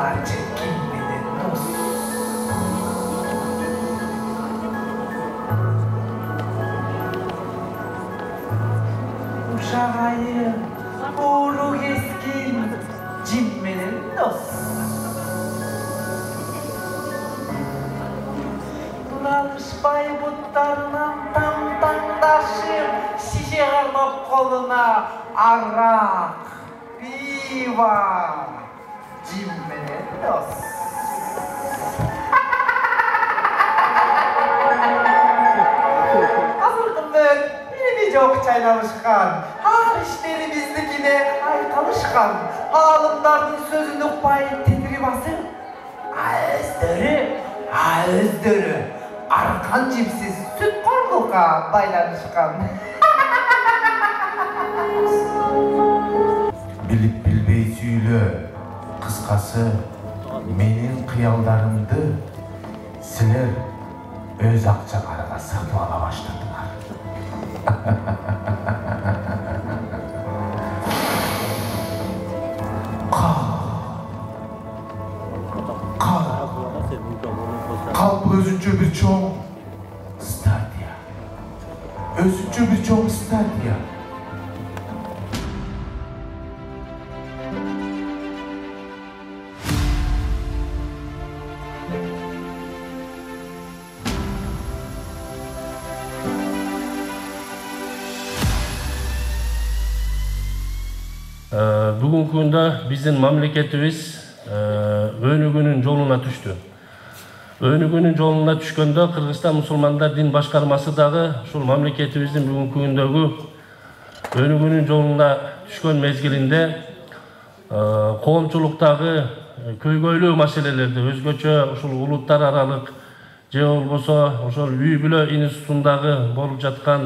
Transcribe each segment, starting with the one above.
yıllarca kimmenin dost. Uşağayı uğru keskin cimmenin dost. Alışbay butlarından tam taşır, şişe karnap koluna arak, piva, cimmenin dost. Hazırkımdır, yeni çok çaynamışkan, har işleri bizdekine aytalışkan, alımların sözünü pay tetiri basın, ağızları, arkan cipsiz süt korluğa baylanışkan. Bilip bilbey süylü, kıskası menin kıyallarımdı, siler öz akçalarına sığdı ala başladılar. Kalp özünce bir çoğun stadia. Özünce bir çoğun stadia. Bugünkü günde bizim memleketimiz önügünün yoluna düştü. Önügünün yoluna düşkönde Kırgızstan Müslümanlar Din Başkarması dağı şul memleketimizin bugünkü gündeki önügünün yoluna düşkön mezgilinde koğumçuluktagı köygöylүү maселелерди özgöчө ушул улуттар аралык же болбосо ошол үй бүлө институтундагы болуп жаткан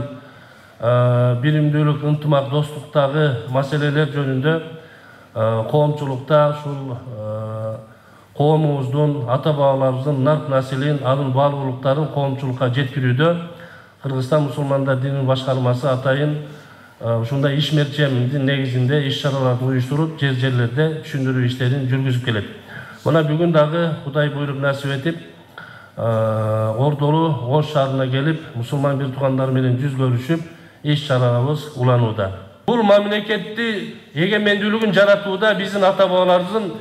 биримдүүлүк ынтымак достуктагы маселелер жөнүндө коомчулукта ушул коомубуздун ата бабаларыбыздын нарк населин анын баалуулуктарын коомчулукка жеткирүүдө Кыргызстан мусулмандар дини башкармасы атайын ушундай ишмерчемдин негизинде иш чараларды уюштуруп жерлерде түшүндүрүү иштерин жүргүзүп келет. Мына бүгүн дагы Кудай буйруп насип этип Ордолу Ош шаарына келип мусулман бир туугандар менен жүз көрүшүп иш чарабыз уланууда. Бул мамлекетти эгемендүүлүгүн жаратууда биздин ата бабаларыбыздын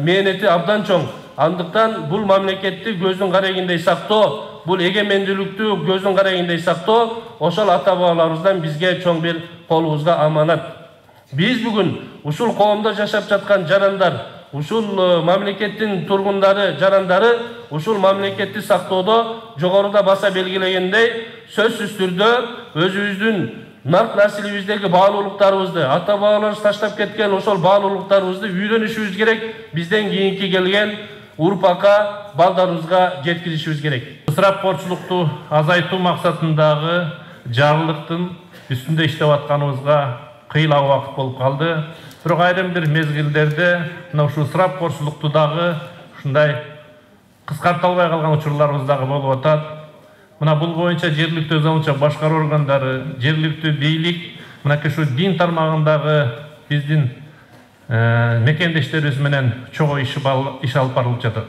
мээнети абдан чоң. Андыктан бул мамлекетти көздүн карегиндей сактоо, бул эгемендүүлүктү көздүн карегиндей сактоо ошол ата бабаларыбыздан бизге чоң бир колубузга аманат. Биз бүгүн ушул коомдо жашап жаткан жарандар, ушул мамлекеттин тургундары, жарандары ушул мамлекетти сактоодо жогоруда баса белгилегендей сөзсүз түрдө өзүбүздүн нарк населибиздеги баалуулуктарыбызды, ата бабаларыбыз таштап кеткен ошол баалуулуктарыбызды үйрөнүшүбүз керек, бизден кийинки келген урпакка, балдарыбызга жеткиришибиз керек. Ысырапкорчулукту азайтуу максатындагы жарлыктын үстүндө иштеп атканыбызга кыйла убакыт болуп калды. Бирок айрым бир мезгилдерде мына ушул ысырапкорчулукту дагы ушундай кыскарта албай калган учурларыбыз дагы болуп атат. Мына бул боюнча жергиликтүү өз алынча башкаруу органдары, жергиликтүү бийлик, мынакей ушу дин тармагындагы биздин мекендештерибиз менен чогуу иш алып барылып жатат.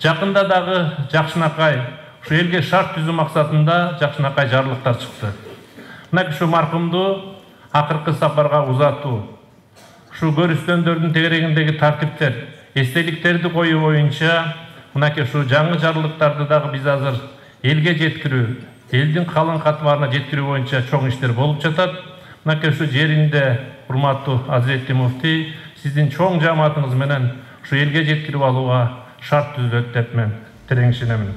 Жакында дагы Жакшынакай ушу элге шарт түзүү максатында Жакшынакай жарлыктар чыкты. Мынакей ушу маркумду акыркы сапарга узатуу, ушу көрүстөндөрдүн тегерегиндеги тартиптер, эстеликтерди коюу боюнча мынакей ушу жаңы жарлыктарды дагы биз азыр элге жеткирүү, элдин калың катмарына жеткирүү боюнча чоң иштер болуп жатат. Мынакей ушу жеринде урматтуу Азиретти муфтий, сиздин чоң жамаатыңыз менен ушу элге жеткирип алууга шарт түзүлөт деп мен терең ишенемин.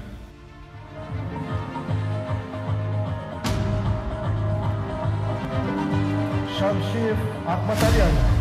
Шамшиев Ахматалиев.